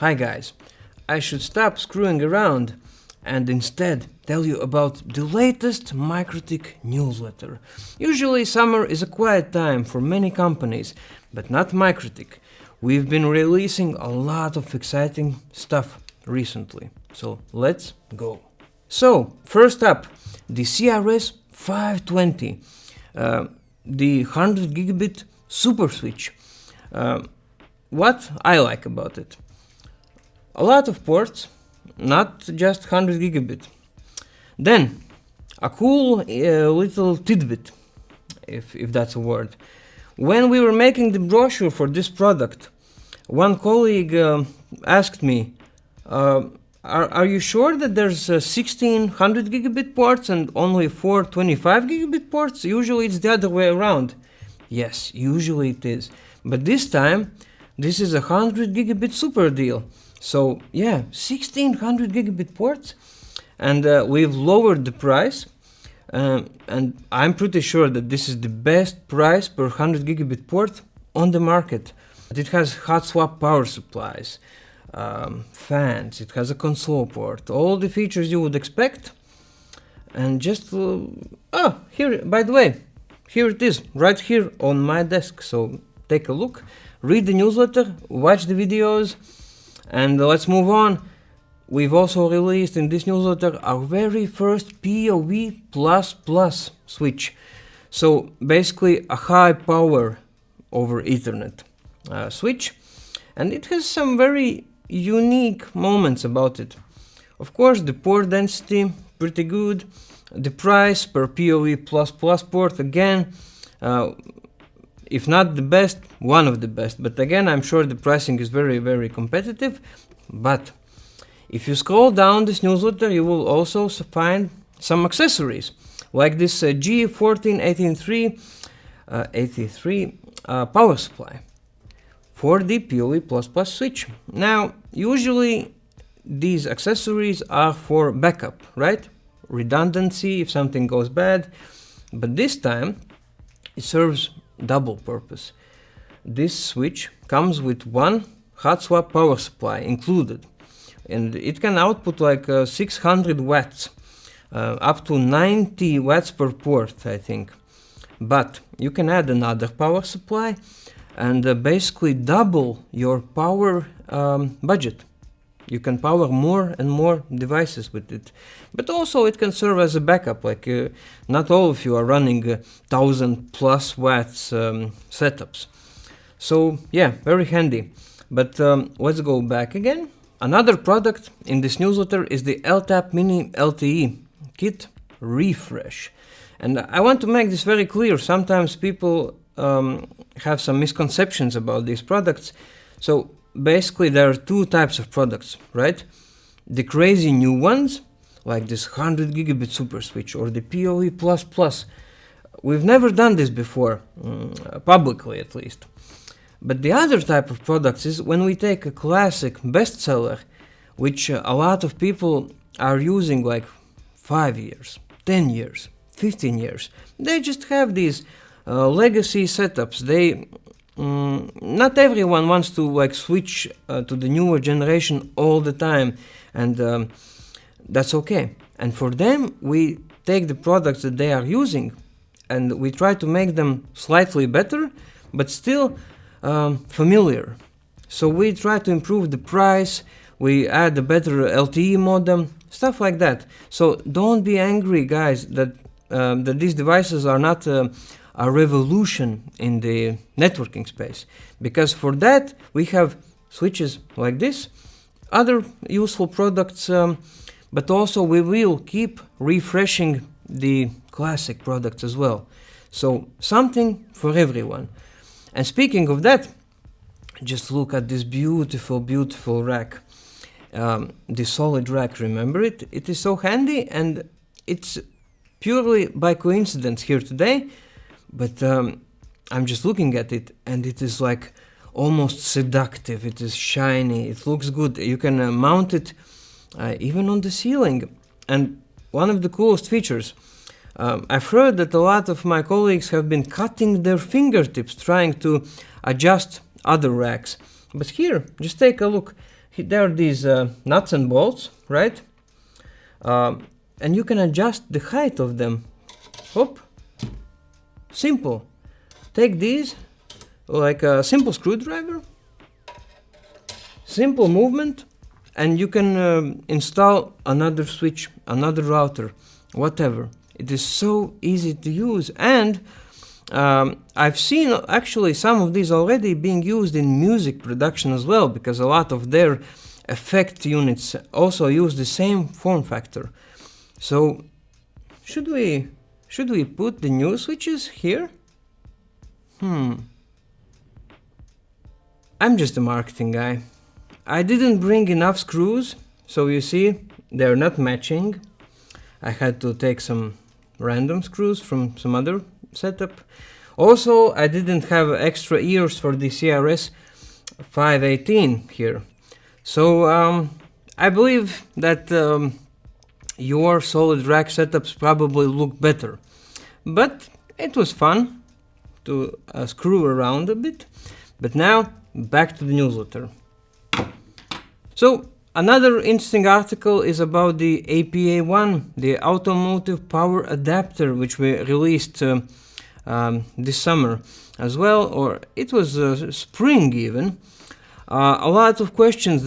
Hi guys, I should stop screwing around and instead tell you about the latest MikroTik newsletter. Usually summer is a quiet time for many companies, but not MikroTik. We've been releasing a lot of exciting stuff recently, so let's go. So, first up, the CRS 520, the 100 gigabit super switch. What I like about it? A lot of ports, not just 100 gigabit. Then, a cool little tidbit, if that's a word. When we were making the brochure for this product, one colleague asked me, are you sure that there's 1600 gigabit ports and only 425 gigabit ports? Usually it's the other way around. Yes, usually it is. But this time, this is a 100 gigabit super deal. So yeah, 1600 gigabit ports, and we've lowered the price, and I'm pretty sure that this is the best price per 100 gigabit port on the market. It has hot swap power supplies, fans, it has a console port, all the features you would expect, and just, here, by the way, here it is, right here on my desk, so take a look, read the newsletter, watch the videos, and let's move on. We've also released in this newsletter our very first PoE++ switch. So basically a high power over Ethernet switch. And it has some very unique moments about it. Of course, the port density, pretty good. The price per PoE++ port, again, if not the best, one of the best. But again, I'm sure the pricing is very, very competitive. But if you scroll down this newsletter, you will also find some accessories, like this G14183 power supply for the PoE++ switch. Now, usually these accessories are for backup, right? Redundancy if something goes bad. But this time, it serves double purpose. This switch comes with one hot swap power supply included, and it can output like 600 watts, up to 90 watts per port, I think. But you can add another power supply and basically double your power budget. You can power more and more devices with it. But also it can serve as a backup, like not all of you are running 1000+ watts setups. So yeah, very handy. But let's go back again. Another product in this newsletter is the LTAP Mini LTE Kit Refresh. And I want to make this very clear. Sometimes people have some misconceptions about these products. So basically there are two types of products, right? The crazy new ones, like this 100 gigabit super switch or the PoE++. We've never done this before, publicly at least. But the other type of products is when we take a classic bestseller, which a lot of people are using like 5 years, 10 years, 15 years. They just have these legacy setups. They not everyone wants to like switch to the newer generation all the time, and that's okay. And for them, we take the products that they are using and we try to make them slightly better, but still familiar. So we try to improve the price, we add a better LTE modem, stuff like that. So don't be angry, guys, that these devices are not a revolution in the networking space, because for that we have switches like this, other useful products, but also we will keep refreshing the classic products as well. So something for everyone. And speaking of that, just look at this beautiful, beautiful rack. The solid rack, remember it? It is so handy, and it's purely by coincidence here today. But I'm just looking at it, and it is like almost seductive. It is shiny, it looks good. You can mount it even on the ceiling. And one of the coolest features, I've heard that a lot of my colleagues have been cutting their fingertips trying to adjust other racks. But here, just take a look. There are these nuts and bolts, right? And you can adjust the height of them. Hop. Simple. Take these like a simple screwdriver. Simple movement, and you can install another switch, another router, whatever. It is so easy to use, and I've seen actually some of these already being used in music production as well, because a lot of their effect units also use the same form factor. So should we put the new switches here? I'm just a marketing guy. I didn't bring enough screws, so you see they're not matching. I had to take some random screws from some other setup. Also, I didn't have extra ears for the CRS 518 here. So I believe that your solid rack setups probably look better. But it was fun to screw around a bit. But now, back to the newsletter. So, another interesting article is about the APA1, the Automotive Power Adapter, which we released this summer as well, or it was spring even. A lot of questions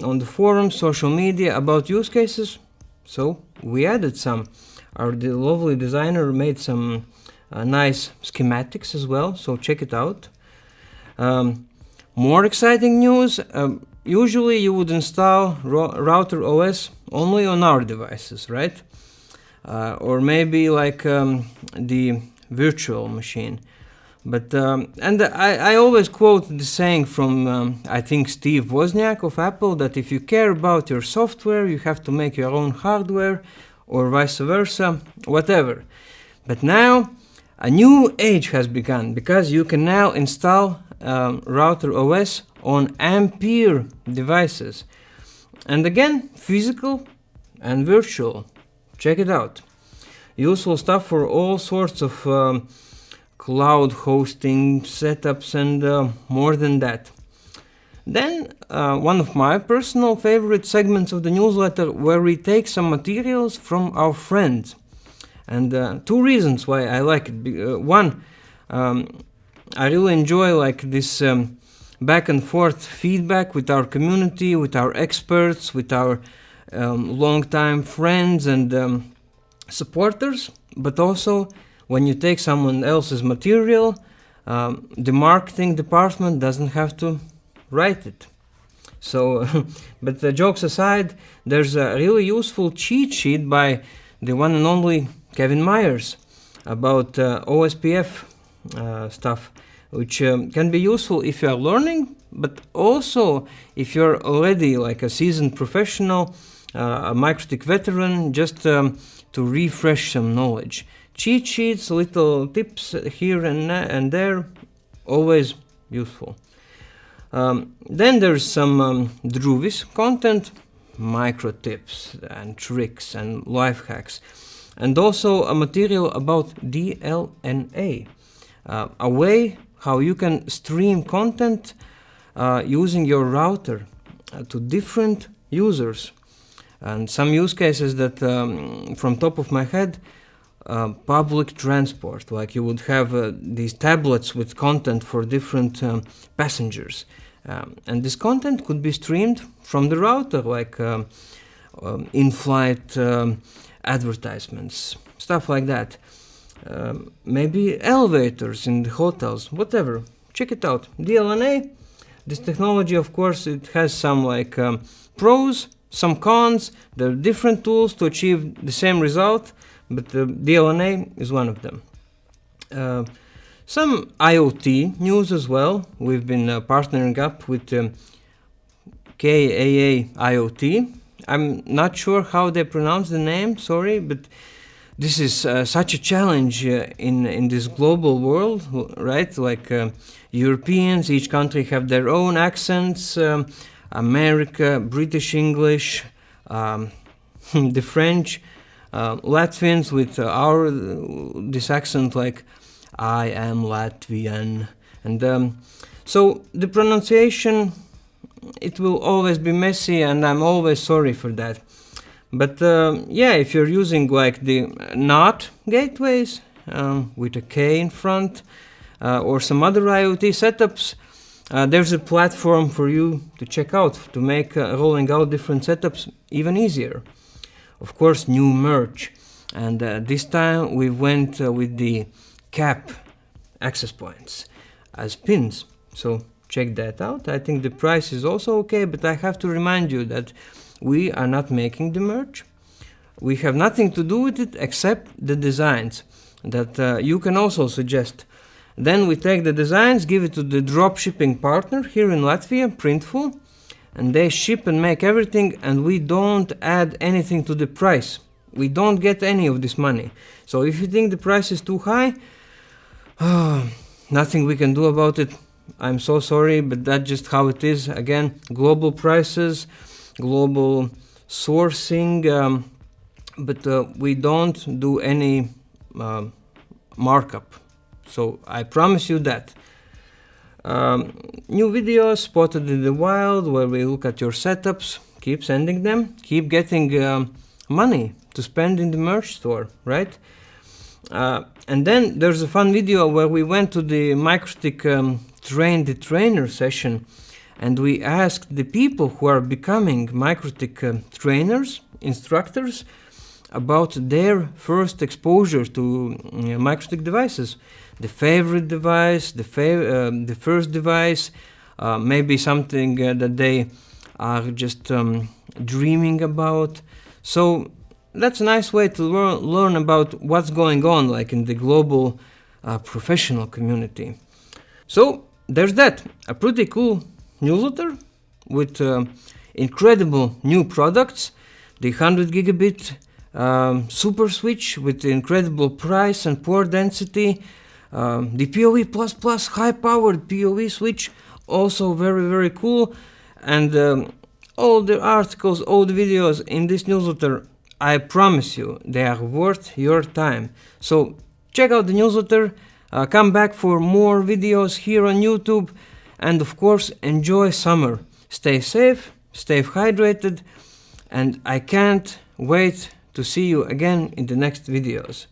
on the forums, social media about use cases, so we added some. The lovely designer made some nice schematics as well, so check it out. More exciting news. Usually you would install router OS only on our devices, right? Or maybe like the virtual machine. But and I always quote the saying from I think Steve Wozniak of Apple, that if you care about your software, you have to make your own hardware, or vice versa, whatever. But now a new age has begun, because you can now install router OS on Ampere devices. And again, physical and virtual. Check it out. Useful stuff for all sorts of cloud hosting setups and more than that. Then one of my personal favorite segments of the newsletter, where we take some materials from our friends. And two reasons why I like it. One, I really enjoy like this back and forth feedback with our community, with our experts, with our long-time friends and supporters. But also, when you take someone else's material, the marketing department doesn't have to write it. So, but the jokes aside, there's a really useful cheat sheet by the one and only Kevin Myers about OSPF stuff, which can be useful if you are learning, but also if you're already like a seasoned professional, a MikroTik veteran, just to refresh some knowledge. Cheat sheets, little tips here and there, always useful. Then there's some Druvis content, micro tips and tricks and life hacks, and also a material about DLNA, a way how you can stream content using your router to different users. And some use cases that, from top of my head, public transport, like you would have these tablets with content for different passengers. And this content could be streamed from the router, like in-flight advertisements, stuff like that. Maybe elevators in the hotels, whatever. Check it out. DLNA, this technology, of course, it has some like pros, some cons. There are different tools to achieve the same result, but DLNA is one of them. Some IoT news as well. We've been partnering up with KAA IoT. I'm not sure how they pronounce the name, sorry, but this is such a challenge in this global world, right? Like Europeans, each country have their own accents. America, British English, the French, Latvians with this accent like I am Latvian, and so the pronunciation it will always be messy, and I'm always sorry for that. But yeah, if you're using like the NOT gateways with a K in front, or some other IoT setups, there's a platform for you to check out to make rolling out different setups even easier. Of course, new merch, and this time we went with the CAP access points as pins, so check that out. I think the price is also okay, but I have to remind you that we are not making the merch. We have nothing to do with it except the designs that you can also suggest. Then we take the designs, give it to the drop shipping partner here in Latvia, Printful, and they ship and make everything, and we don't add anything to the price. We don't get any of this money. So if you think the price is too high, nothing we can do about it. I'm so sorry, but that's just how it is. Again, global prices, global sourcing, but we don't do any markup. So I promise you that. New videos spotted in the wild where we look at your setups. Keep sending them. Keep getting money to spend in the merch store, right? And then there's a fun video where we went to the MikroTik Train the Trainer session, and we asked the people who are becoming MikroTik trainers, instructors, about their first exposure to MikroTik devices. The favorite device, the first device, maybe something that they are just dreaming about. So that's a nice way to learn about what's going on, like in the global professional community. So there's that, a pretty cool newsletter with incredible new products, the 100 gigabit super switch with incredible price and port density, the PoE++ high-powered PoE switch, also very, very cool, and all the articles, all the videos in this newsletter, I promise you, they are worth your time. So check out the newsletter, come back for more videos here on YouTube, and of course, enjoy summer. Stay safe, stay hydrated, and I can't wait to see you again in the next videos.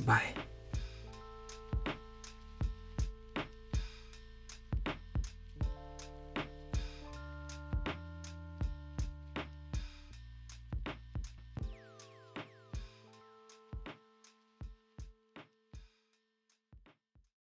Bye.